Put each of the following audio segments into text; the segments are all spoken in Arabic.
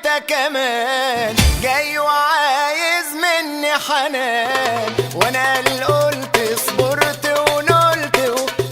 انت كمان جاي وعايز مني حنان، وانا اللي قلت صبرت ونلت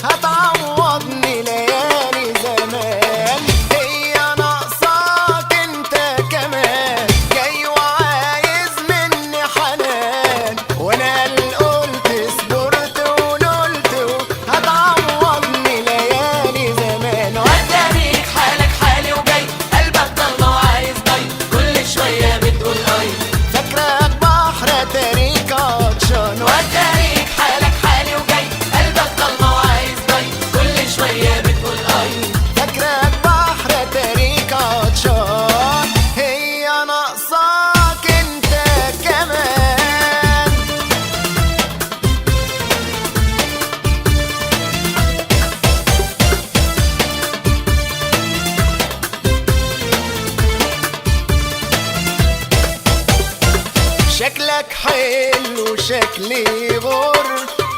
وهتعوضني ليالي زمان. هي ناقصاك انت كمان جاي وعايز مني حنان، وانا اللي قلت صبرت ونلت وهتعوضني ليالي زمان. واتاريك حالك حالي وجاي قلبك ضل وعايز ضي كل شوية بتقول اي. فاكرك بحر اتاريك عطشان، واتاريك حالك حالي وجاي قلبك ضل وعايز ضي كل شوية بتقول اي. فاكرك بحر اتاريك عطشان. هي ناقصاك انت كمان. شكلك حلو شكلي غر،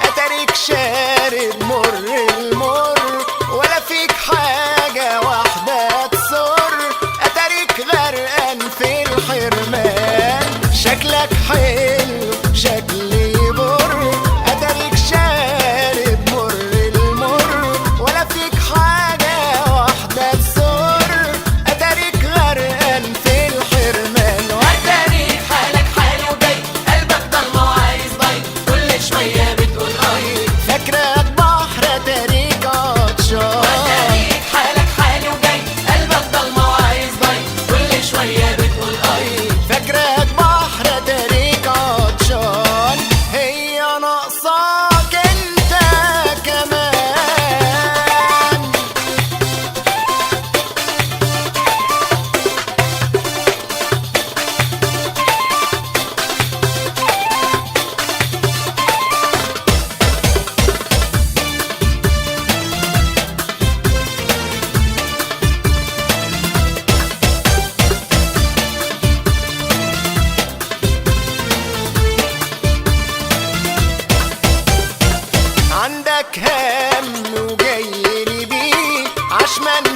اتاريك شارب مر المر، ولا فيك حاجة واحدة تسر، اتاريك غرقان في الحرمان. شكلك حلو شكلي غر، اتاريك شارب مر المر، ولا فيك حاجة واحدة تسر، اتاريك غرقان في الحرمان. واتاريك حالك حالي وجاي قلبك ضل وعايز ضي كل شوية بتقول اي. فاكرك بحر اتاريك عطشان. واتاريك حالك حالي وجاي قلبك ضل وعايز ضي كل شوية بتقول اي. فاكرك بحر اتاريك عطشان. هي ناقصاك انت كمان. عندك هم وجاي لي بيه عشمان